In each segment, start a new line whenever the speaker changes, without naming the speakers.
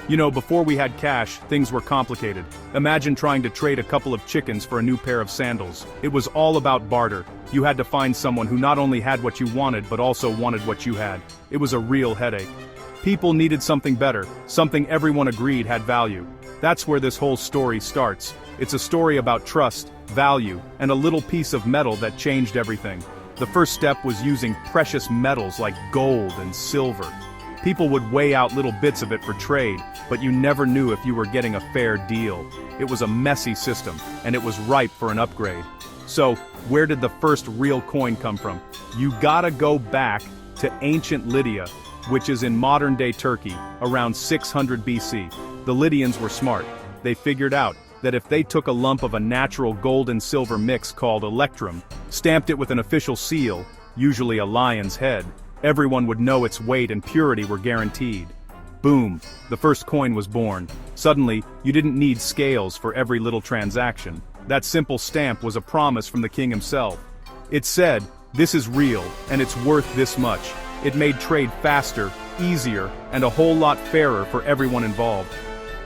You know, before we had cash, things were complicated. Imagine trying to trade a couple of chickens for a new pair of sandals. It was all about barter. You had to find someone who not only had what you wanted but also wanted what you had. It was a real headache. People needed something better, something everyone agreed had value. That's where this whole story starts. It's a story about trust, value, and a little piece of metal that changed everything. The first step was using precious metals like gold and silver. People would weigh out little bits of it for trade, but you never knew if you were getting a fair deal. It was a messy system, and it was ripe for an upgrade. So, where did the first real coin come from? You gotta go back to ancient Lydia, which is in modern-day Turkey, around 600 BC. The Lydians were smart. They figured out that if they took a lump of a natural gold and silver mix called electrum, stamped it with an official seal, usually a lion's head, everyone would know its weight and purity were guaranteed. Boom, the first coin was born. Suddenly, you didn't need scales for every little transaction. That simple stamp was a promise from the king himself. It said, "This is real, and it's worth this much." It made trade faster, easier, and a whole lot fairer for everyone involved.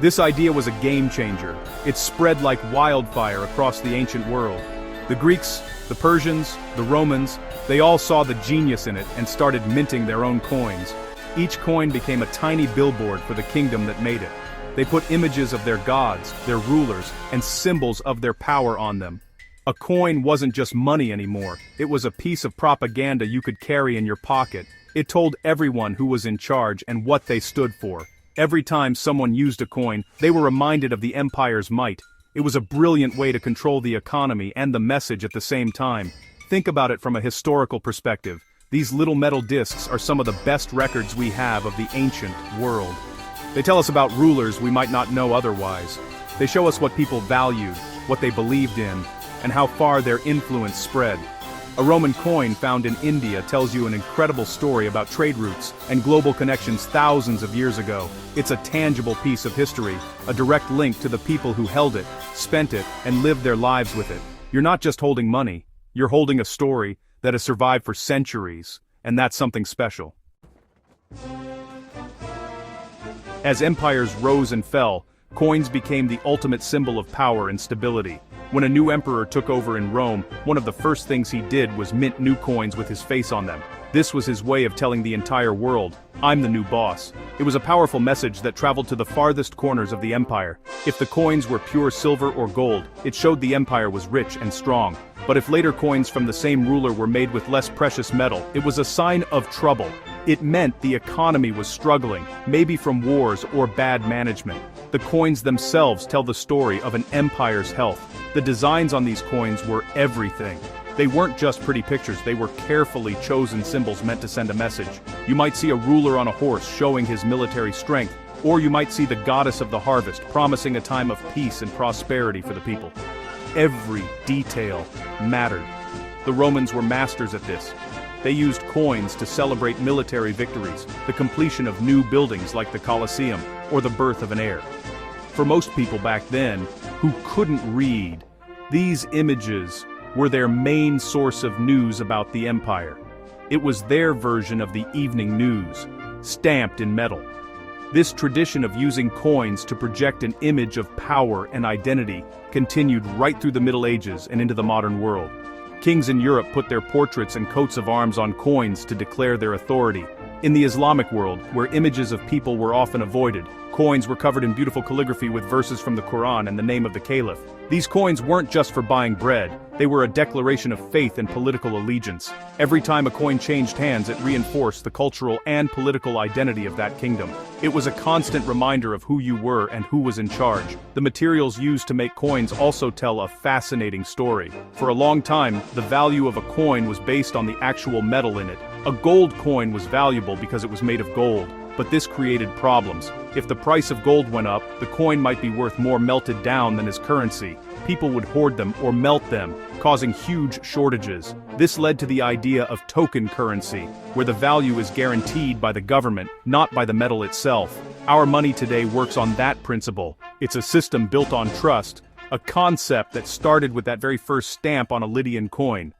This idea was a game changer. It spread like wildfire across the ancient world. The Greeks, the Persians, the Romans, they all saw the genius in it and started minting their own coins. Each coin became a tiny billboard for the kingdom that made it. They put images of their gods, their rulers, and symbols of their power on them. A coin wasn't just money anymore, it was a piece of propaganda you could carry in your pocket. It told everyone who was in charge and what they stood for. Every time someone used a coin, they were reminded of the empire's might. It was a brilliant way to control the economy and the message at the same time. Think about it from a historical perspective. These little metal discs are some of the best records we have of the ancient world. They tell us about rulers we might not know otherwise. They show us what people valued, what they believed in, and how far their influence spread. A Roman coin found in India tells you an incredible story about trade routes and global connections thousands of years ago. It's a tangible piece of history, a direct link to the people who held it, spent it, and lived their lives with it. You're not just holding money, you're holding a story that has survived for centuries, and that's something special. As empires rose and fell, coins became the ultimate symbol of power and stability. When a new emperor took over in Rome, one of the first things he did was mint new coins with his face on them. This was his way of telling the entire world, "I'm the new boss." It was a powerful message that traveled to the farthest corners of the empire. If the coins were pure silver or gold, it showed the empire was rich and strong. But if later coins from the same ruler were made with less precious metal, it was a sign of trouble. It meant the economy was struggling, maybe from wars or bad management. The coins themselves tell the story of an empire's health. The designs on these coins were everything. They weren't just pretty pictures, they were carefully chosen symbols meant to send a message. You might see a ruler on a horse showing his military strength, or you might see the goddess of the harvest promising a time of peace and prosperity for the people. Every detail mattered. The Romans were masters at this. They used coins to celebrate military victories, the completion of new buildings like the Colosseum, or the birth of an heir. For most people back then, who couldn't read, these images were their main source of news about the empire. It was their version of the evening news, stamped in metal. This tradition of using coins to project an image of power and identity continued right through the Middle Ages and into the modern world. Kings in Europe put their portraits and coats of arms on coins to declare their authority. In the Islamic world, where images of people were often avoided, coins were covered in beautiful calligraphy with verses from the Quran and the name of the Caliph. These coins weren't just for buying bread, they were a declaration of faith and political allegiance. Every time a coin changed hands, it reinforced the cultural and political identity of that kingdom. It was a constant reminder of who you were and who was in charge. The materials used to make coins also tell a fascinating story. For a long time, the value of a coin was based on the actual metal in it. A gold coin was valuable because it was made of gold, but this created problems. If the price of gold went up, the coin might be worth more melted down than as currency. People would hoard them or melt them, causing huge shortages. This led to the idea of token currency, where the value is guaranteed by the government, not by the metal itself. Our money today works on that principle. It's a system built on trust, a concept that started with that very first stamp on a Lydian coin.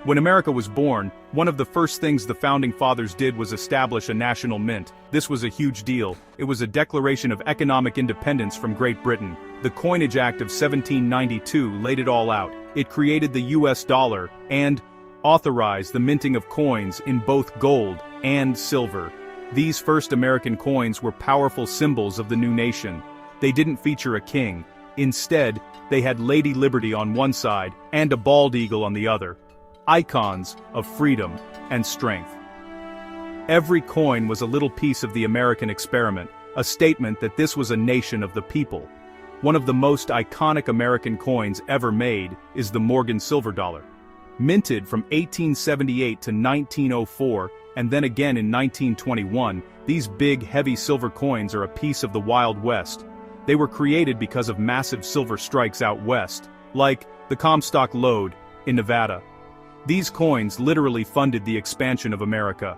When America was born, one of the first things the founding fathers did was establish a national mint. This was a huge deal. It was a declaration of economic independence from Great Britain. The Coinage Act of 1792 laid it all out. It created the US dollar and authorized the minting of coins in both gold and silver. These first American coins were powerful symbols of the new nation. They didn't feature a king. Instead, they had Lady Liberty on one side and a bald eagle on the other. Icons of freedom and strength. Every coin was a little piece of the American experiment, a statement that this was a nation of the people. One of the most iconic American coins ever made is the Morgan silver dollar. Minted from 1878 to 1904, and then again in 1921, these big, heavy silver coins are a piece of the Wild West. They were created because of massive silver strikes out west, like the Comstock Lode in Nevada. These coins literally funded the expansion of America.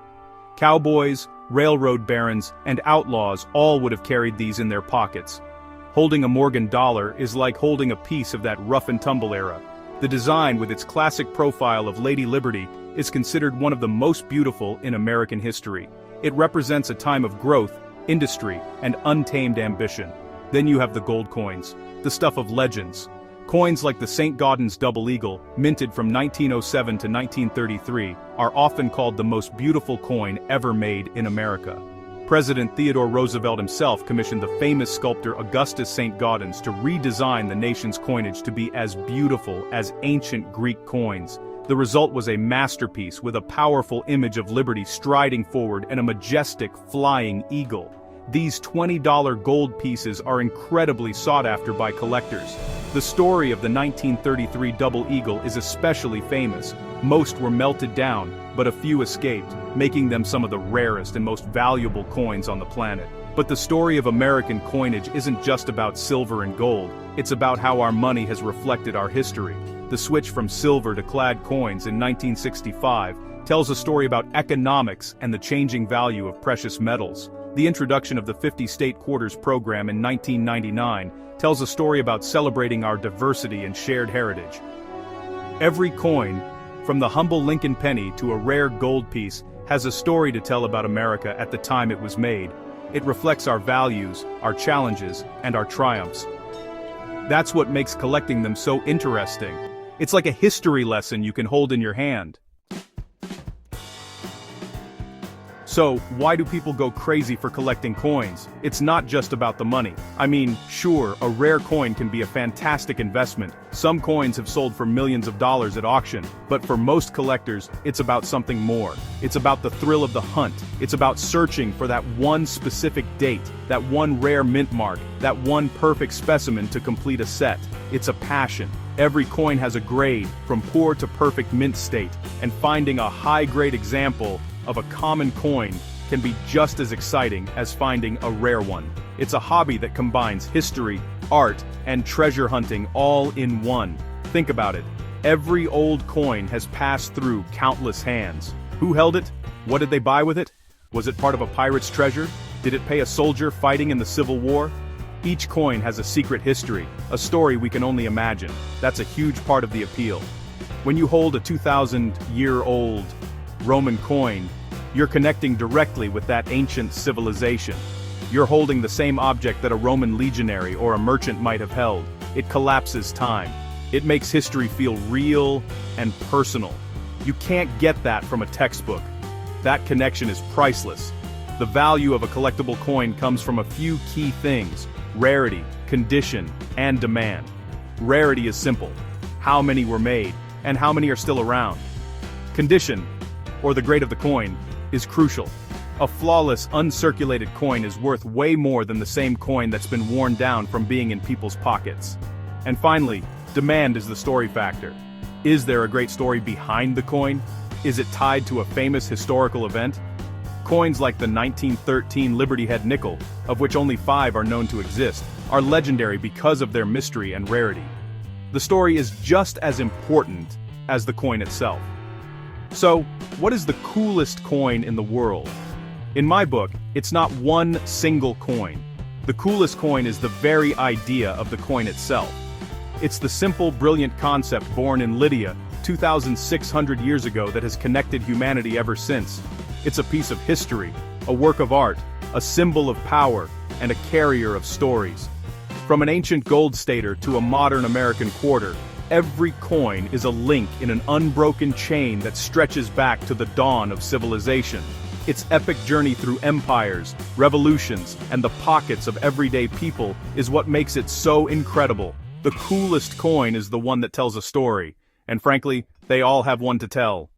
Cowboys, railroad barons, and outlaws all would have carried these in their pockets. Holding a Morgan dollar is like holding a piece of that rough-and-tumble era. The design, with its classic profile of Lady Liberty, is considered one of the most beautiful in American history. It represents a time of growth, industry, and untamed ambition. Then you have the gold coins, the stuff of legends. Coins like the St. Gaudens Double Eagle, minted from 1907 to 1933, are often called the most beautiful coin ever made in America. President Theodore Roosevelt himself commissioned the famous sculptor Augustus St. Gaudens to redesign the nation's coinage to be as beautiful as ancient Greek coins. The result was a masterpiece with a powerful image of liberty striding forward and a majestic flying eagle. These $20 gold pieces are incredibly sought after by collectors. The story of the 1933 Double Eagle is especially famous. Most were melted down, but a few escaped, making them some of the rarest and most valuable coins on the planet. But the story of American coinage isn't just about silver and gold, it's about how our money has reflected our history. The switch from silver to clad coins in 1965 tells a story about economics and the changing value of precious metals. The introduction of the 50 state quarters program in 1999 tells a story about celebrating our diversity and shared heritage. Every coin, from the humble Lincoln penny to a rare gold piece, has a story to tell about America at the time it was made. It reflects our values, our challenges, and our triumphs. That's what makes collecting them so interesting. It's like a history lesson you can hold in your hand. So, why do people go crazy for collecting coins? It's not just about the money. I mean, sure, a rare coin can be a fantastic investment. Some coins have sold for millions of dollars at auction. But for most collectors, it's about something more. It's about the thrill of the hunt. It's about searching for that one specific date, that one rare mint mark, that one perfect specimen to complete a set. It's a passion. Every coin has a grade, from poor to perfect mint state, and finding a high-grade example of a common coin can be just as exciting as finding a rare one. It's a hobby that combines history, art, and treasure hunting all in one. Think about it. Every old coin has passed through countless hands. Who held it? What did they buy with it? Was it part of a pirate's treasure? Did it pay a soldier fighting in the Civil War? Each coin has a secret history, a story we can only imagine. That's a huge part of the appeal. When you hold a 2,000-year-old Roman coin, you're connecting directly with that ancient civilization. You're holding the same object that a Roman legionary or a merchant might have held. It collapses time. It makes history feel real and personal. You can't get that from a textbook. That connection is priceless. The value of a collectible coin comes from a few key things: rarity, condition, and demand. Rarity is simple. How many were made, and how many are still around? Condition, or the grade of the coin, is crucial. A flawless, uncirculated coin is worth way more than the same coin that's been worn down from being in people's pockets. And finally, demand is the story factor. Is there a great story behind the coin? Is it tied to a famous historical event? Coins like the 1913 Liberty Head nickel, of which only 5 are known to exist, are legendary because of their mystery and rarity. The story is just as important as the coin itself. So, what is the coolest coin in the world? In my book, it's not one single coin. The coolest coin is the very idea of the coin itself. It's the simple, brilliant concept born in Lydia, 2,600 years ago that has connected humanity ever since. It's a piece of history, a work of art, a symbol of power, and a carrier of stories. From an ancient gold stater to a modern American quarter, every coin is a link in an unbroken chain that stretches back to the dawn of civilization. Its epic journey through empires, revolutions, and the pockets of everyday people is what makes it so incredible. The coolest coin is the one that tells a story, and frankly, they all have one to tell.